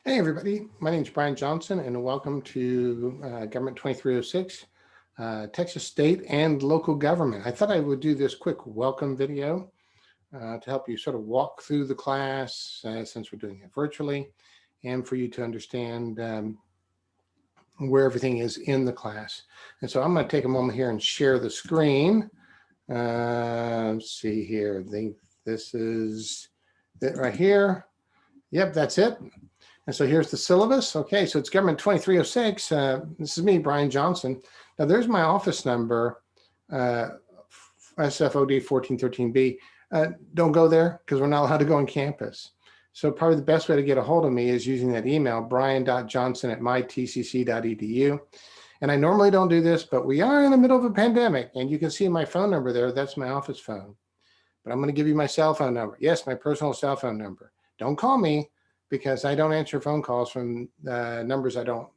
Hey everybody, my name is Brian Johnson and welcome to Government 2306, Texas State and Local Government. I thought I would do this quick welcome video to help you sort of walk through the class since we're doing it virtually and for you to understand where everything is in the class. And so I'm going to take a moment here and share the screen. Let's see here. I think this is it right here. Yep, that's it. And so here's the syllabus. Okay, so it's Government 2306. This is me, Brian Johnson. Now there's my office number, SFOD 1413B. Don't go there because we're not allowed to go on campus. So probably the best way to get a hold of me is using that email, brian.johnson@mytcc.edu. And I normally don't do this, but we are in the middle of a pandemic and you can see my phone number there. That's my office phone. But I'm going to give you my cell phone number. Yes, my personal cell phone number. Don't call me, because I don't answer phone calls from numbers I don't,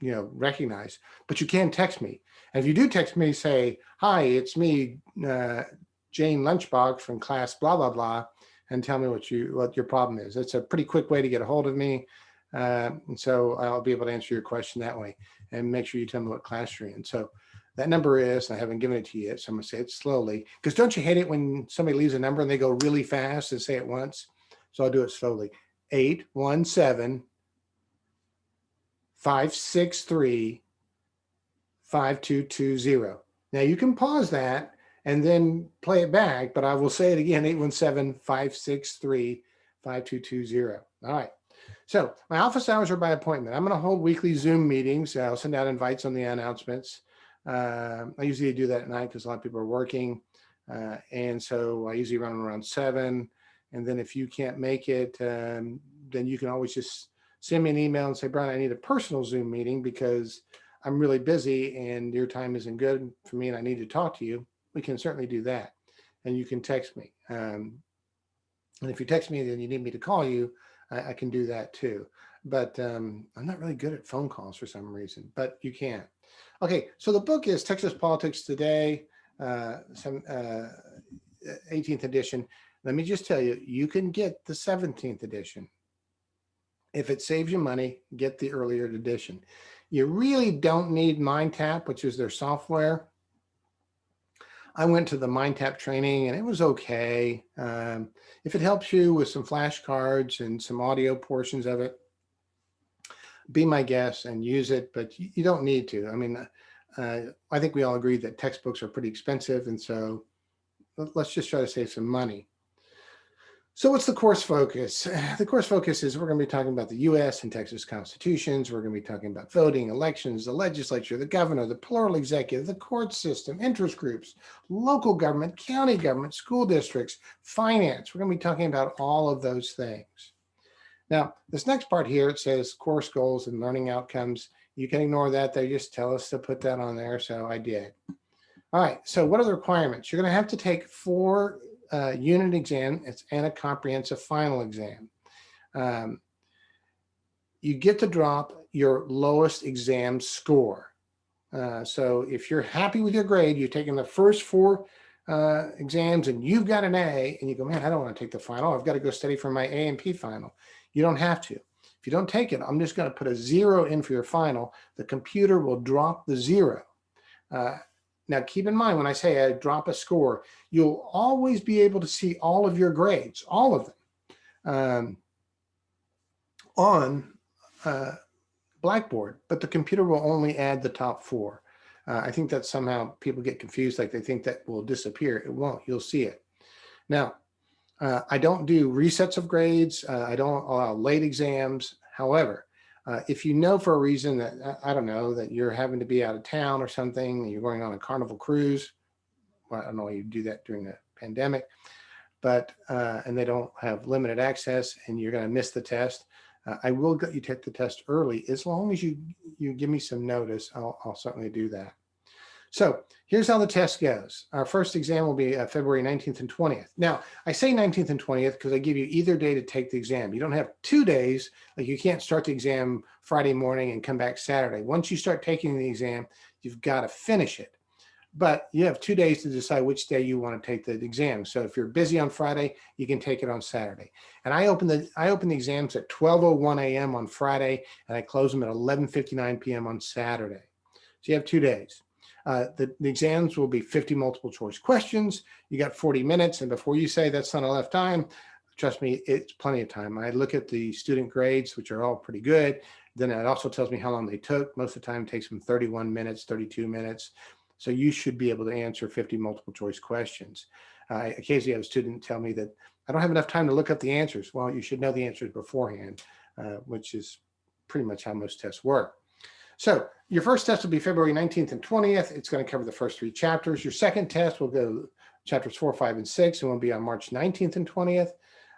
recognize. But you can text me. And if you do text me, say, "Hi, it's me, Jane Lunchbox from class blah blah blah," and tell me what your problem is. It's a pretty quick way to get a hold of me, and so I'll be able to answer your question that way. And make sure you tell me what class you're in. So that number is, and I haven't given it to you yet, so I'm gonna say it slowly. Because don't you hate it when somebody leaves a number and they go really fast and say it once? So I'll do it slowly. 817-563-5220. Now you can pause that and then play it back, but I will say it again, 817-563-5220. All right. So my office hours are by appointment. I'm going to hold weekly Zoom meetings. I'll send out invites on the announcements. I usually do that at night because a lot of people are working. And so I usually run around 7. And then if you can't make it, then you can always just send me an email and say, "Brian, I need a personal Zoom meeting because I'm really busy and your time isn't good for me and I need to talk to you." We can certainly do that. And you can text me. And if you text me and you need me to call you, I can do that too. But I'm not really good at phone calls for some reason, but you can. Okay, so the book is Texas Politics Today, 18th edition. Let me just tell you, you can get the 17th edition. If it saves you money, get the earlier edition. You really don't need MindTap, which is their software. I went to the MindTap training and it was okay. If it helps you with some flashcards and some audio portions of it, be my guest and use it, but you don't need to. I mean, I think we all agree that textbooks are pretty expensive, and so let's just try to save some money. So what's the course focus? The course focus is we're going to be talking about the U.S. and Texas constitutions. We're going to be talking about voting, elections, the legislature, the governor, the plural executive, the court system, interest groups, local government, county government, school districts, finance. We're going to be talking about all of those things. Now, this next part here, it says course goals and learning outcomes. You can ignore that. They just tell us to put that on there, so I did. All right, so what are the requirements? You're going to have to take 4 unit exam and a comprehensive final exam. You get to drop your lowest exam score. So if you're happy with your grade, you've taken the first 4 exams and you've got an A, and you go, "Man, I don't want to take the final. I've got to go study for my A&P final." You don't have to. If you don't take it, I'm just going to put a 0 in for your final. The computer will drop the 0. Now, keep in mind, when I say I drop a score, you'll always be able to see all of your grades, all of them, on Blackboard, but the computer will only add the top 4. I think that somehow people get confused, like they think that will disappear. It won't. You'll see it. Now, I don't do resets of grades. I don't allow late exams. However, if you know for a reason that, I don't know, that you're having to be out of town or something, and you're going on a Carnival cruise, well, I don't know why you do that during the pandemic, but, and they don't have limited access and you're going to miss the test, I will let you take the test early. As long as you give me some notice, I'll certainly do that. So here's how the test goes. Our first exam will be February 19th and 20th. Now, I say 19th and 20th because I give you either day to take the exam. You don't have 2 days, like you can't start the exam Friday morning and come back Saturday. Once you start taking the exam, you've got to finish it. but you have 2 days to decide which day you want to take the exam. So if you're busy on Friday, you can take it on Saturday. And I open the exams at 12:01 a.m. on Friday, and I close them at 11:59 p.m. on Saturday. So you have 2 days. The exams will be 50 multiple choice questions. You got 40 minutes. And before you say that's not enough time, trust me, it's plenty of time. I look at the student grades, which are all pretty good. Then it also tells me how long they took. Most of the time it takes them 31 minutes, 32 minutes. So you should be able to answer 50 multiple choice questions. I occasionally have a student tell me that I don't have enough time to look up the answers. Well, you should know the answers beforehand, which is pretty much how most tests work. So your first test will be February 19th and 20th. It's going to cover the first 3 chapters. Your second test will go chapters 4, 5, and 6, and will be on March 19th and 20th.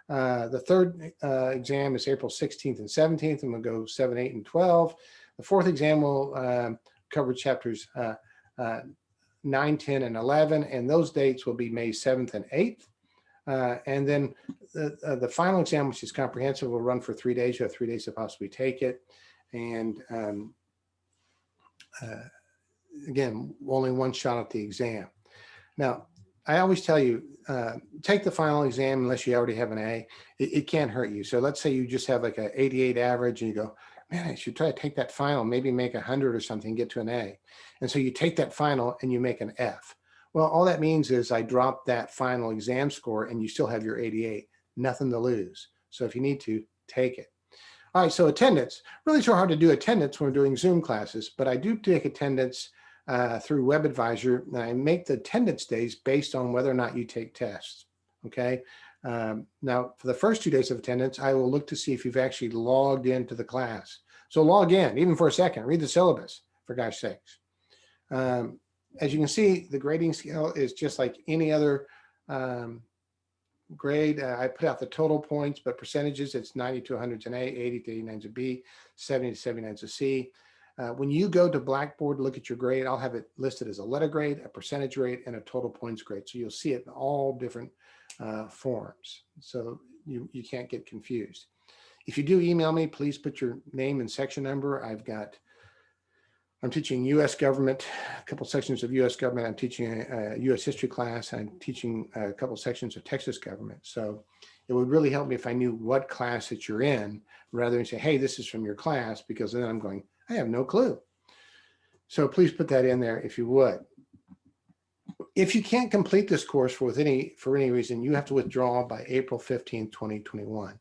The third exam is April 16th and 17th, and we'll go 7, 8, and 12. The fourth exam will cover chapters 9, 10, and 11, and those dates will be May 7th and 8th. And then the final exam, which is comprehensive, will run for 3 days. You have 3 days to possibly take it. And again, only one shot at the exam. Now, I always tell you, take the final exam unless you already have an A. It can't hurt you. So let's say you just have like an 88 average and you go, man, I should try to take that final, maybe make 100 or something, get to an A. And so you take that final and you make an F. Well, all that means is I dropped that final exam score and you still have your 88, nothing to lose. So if you need to, take it. All right, so attendance. Really so hard to do attendance when we're doing Zoom classes, but I do take attendance through WebAdvisor, and I make the attendance days based on whether or not you take tests, okay? Now, for the first 2 days of attendance, I will look to see if you've actually logged into the class. So log in, even for a second, read the syllabus, for gosh sakes. As you can see, the grading scale is just like any other grade. I put out the total points, but percentages, it's 90 to 100 is an A, 80 to 89 is a B, 70 to 79 is a C. When you go to Blackboard, look at your grade, I'll have it listed as a letter grade, a percentage grade, and a total points grade. So you'll see it in all different forms. So you can't get confused. If you do email me, please put your name and section number. I'm teaching U.S. government, a couple sections of U.S. government. I'm teaching a U.S. history class. I'm teaching a couple sections of Texas government. So it would really help me if I knew what class that you're in, rather than say, hey, this is from your class, because then I'm going, I have no clue. So please put that in there if you would. If you can't complete this course for any reason, you have to withdraw by April 15th, 2021.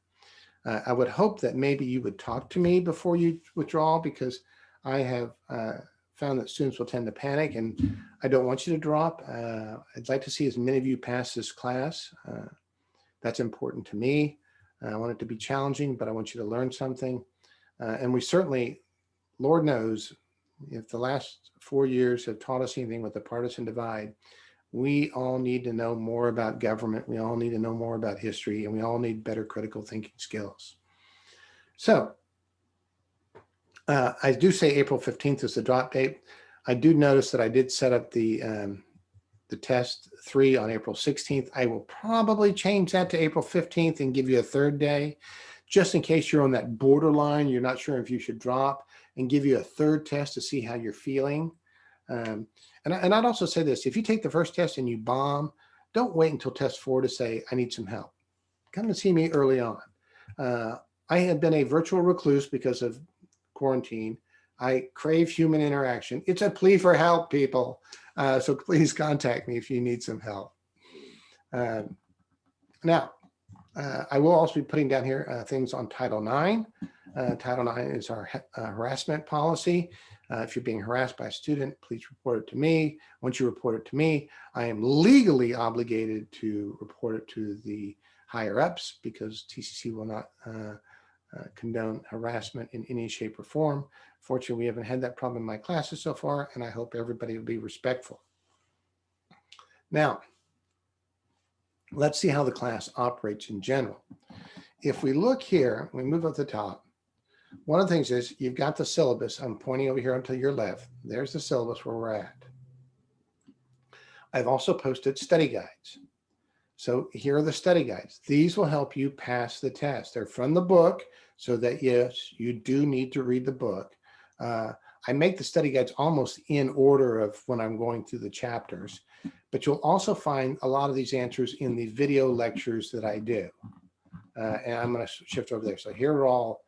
I would hope that maybe you would talk to me before you withdraw, because I have found that students will tend to panic, and I don't want you to drop. I'd like to see as many of you pass this class. That's important to me. I want it to be challenging, but I want you to learn something. And we certainly, Lord knows, if the last 4 years have taught us anything with the partisan divide, we all need to know more about government. We all need to know more about history, and we all need better critical thinking skills. So I do say April 15th is the drop date. I do notice that I did set up the test 3 on April 16th. I will probably change that to April 15th and give you a third day, just in case you're on that borderline, you're not sure if you should drop, and give you a third test to see how you're feeling. And I'd also say this, if you take the first test and you bomb, don't wait until test 4 to say, I need some help. Come and see me early on. I have been a virtual recluse because of quarantine. I crave human interaction. It's a plea for help, people. So please contact me if you need some help. Now, I will also be putting down here things on Title IX. Title IX is our harassment policy. If you're being harassed by a student, please report it to me. Once you report it to me, I am legally obligated to report it to the higher ups, because TCC will not condone harassment in any shape or form. Fortunately, we haven't had that problem in my classes so far, and I hope everybody will be respectful. Now, let's see how the class operates in general. If we look here, we move up the top. One of the things is you've got the syllabus. I'm pointing over here onto your left. There's the syllabus where we're at. I've also posted study guides. So here are the study guides. These will help you pass the test. They're from the book, so that yes, you do need to read the book. I make the study guides almost in order of when I'm going through the chapters, but you'll also find a lot of these answers in the video lectures that I do. And I'm going to shift over there. So here are all,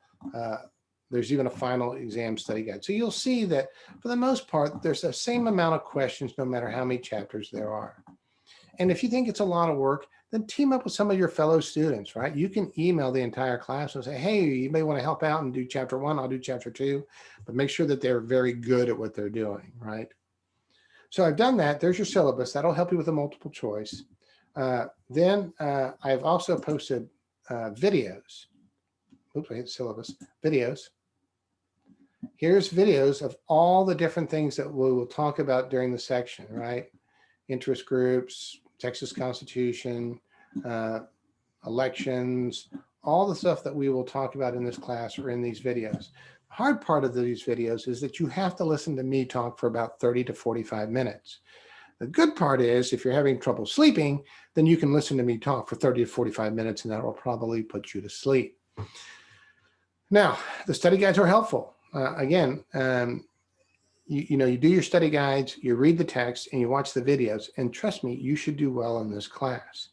there's even a final exam study guide. So you'll see that for the most part, there's the same amount of questions, no matter how many chapters there are. And if you think it's a lot of work, then team up with some of your fellow students, right? You can email the entire class and say, hey, you may want to help out and do chapter 1, I'll do chapter 2, but make sure that they're very good at what they're doing, right? So I've done that. There's your syllabus. That'll help you with a multiple choice. Then I've also posted videos. Oops, I hit syllabus. Videos. Here's videos of all the different things that we will talk about during the section, right? Interest groups, Texas Constitution, elections, all the stuff that we will talk about in this class or in these videos. The hard part of these videos is that you have to listen to me talk for about 30 to 45 minutes. The good part is if you're having trouble sleeping, then you can listen to me talk for 30 to 45 minutes and that will probably put you to sleep. Now, the study guides are helpful. You do your study guides, you read the text, and you watch the videos. And trust me, you should do well in this class.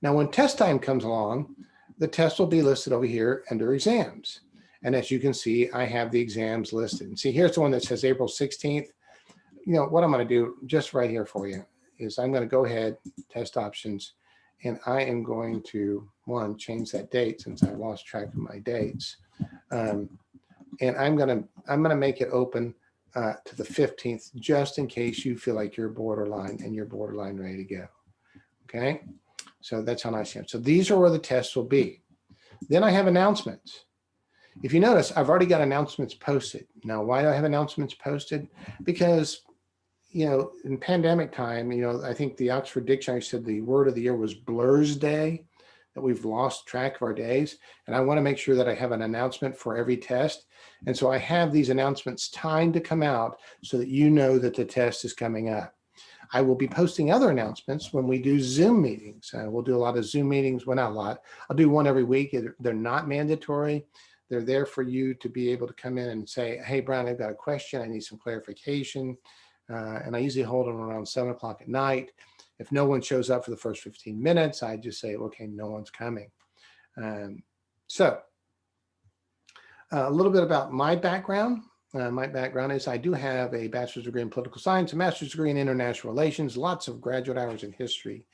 Now, when test time comes along, the test will be listed over here under exams. And as you can see, I have the exams listed. And see, here's the one that says April 16th. You know, what I'm going to do just right here for you is I'm going to go ahead, test options, and I am going to, change that date since I lost track of my dates. And I'm going to make it open to the 15th, just in case you feel like you're borderline and you're borderline ready to go. Okay, so that's how nice I am. So these are where the tests will be. Then I have announcements. If you notice, I've already got announcements posted. Now, why do I have announcements posted? Because, in pandemic time, I think the Oxford Dictionary said the word of the year was Blur's Day, that we've lost track of our days. And I want to make sure that I have an announcement for every test. And so I have these announcements timed to come out so that you know that the test is coming up. I will be posting other announcements when we do Zoom meetings. We'll do a lot of Zoom meetings. Well, not a lot. I'll do one every week. They're not mandatory. They're there for you to be able to come in and say, hey, Brian, I've got a question. I need some clarification. And I usually hold them around 7 o'clock at night. If no one shows up for the first 15 minutes, I just say, okay, no one's coming. So a little bit about my background. My background is I do have a bachelor's degree in political science, a master's degree in international relations, lots of graduate hours in history.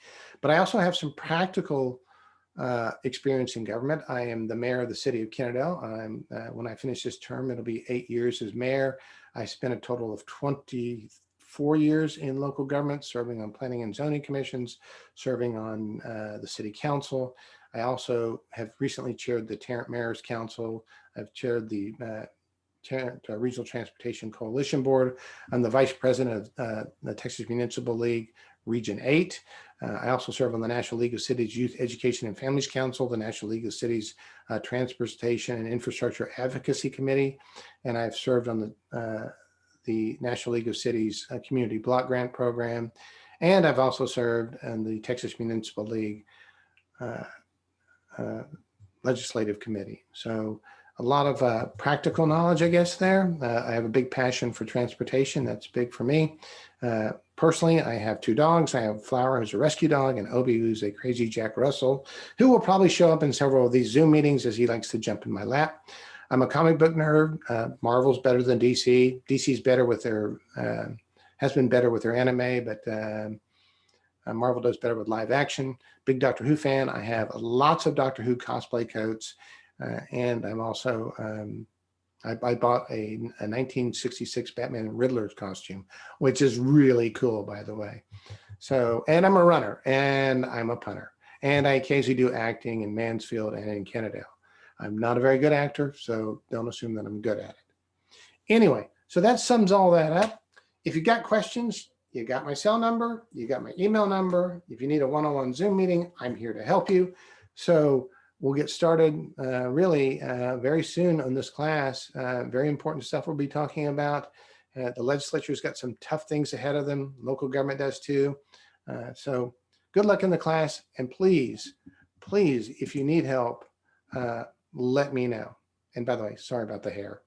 But I also have some practical experience in government. I am the mayor of the city of Kennedale. When I finish this term, it'll be 8 years as mayor. I spent a total of 24 years in local government, serving on planning and zoning commissions, serving on the city council. I also have recently chaired the Tarrant Mayor's Council. I've chaired the Tarrant Regional Transportation Coalition Board. I'm the vice president of the Texas Municipal League Region 8. I also serve on the National League of Cities Youth Education and Families Council, the National League of Cities Transportation and Infrastructure Advocacy Committee, and I've served on the National League of Cities Community Block Grant Program, and I've also served on the Texas Municipal League Legislative Committee. So a lot of practical knowledge, I guess, there. I have a big passion for transportation. That's big for me. Personally, I have 2 dogs. I have Flower, who's a rescue dog, and Obi, who's a crazy Jack Russell, who will probably show up in several of these Zoom meetings as he likes to jump in my lap. I'm a comic book nerd. Marvel's better than DC. DC's better with their, has been better with their anime, but Marvel does better with live action. Big Doctor Who fan. I have lots of Doctor Who cosplay coats. And I'm also, I bought a 1966 Batman Riddler's costume, which is really cool, by the way. So, and I'm a runner and I'm a punter. And I occasionally do acting in Mansfield and in Kennedale. I'm not a very good actor, so don't assume that I'm good at it. Anyway, so that sums all that up. If you got questions, you got my cell number, you got my email number. If you need a one-on-one Zoom meeting, I'm here to help you. So we'll get started really very soon on this class. Very important stuff we'll be talking about. The legislature's got some tough things ahead of them. Local government does too. So good luck in the class. And please, please, if you need help, let me know. And by the way, sorry about the hair.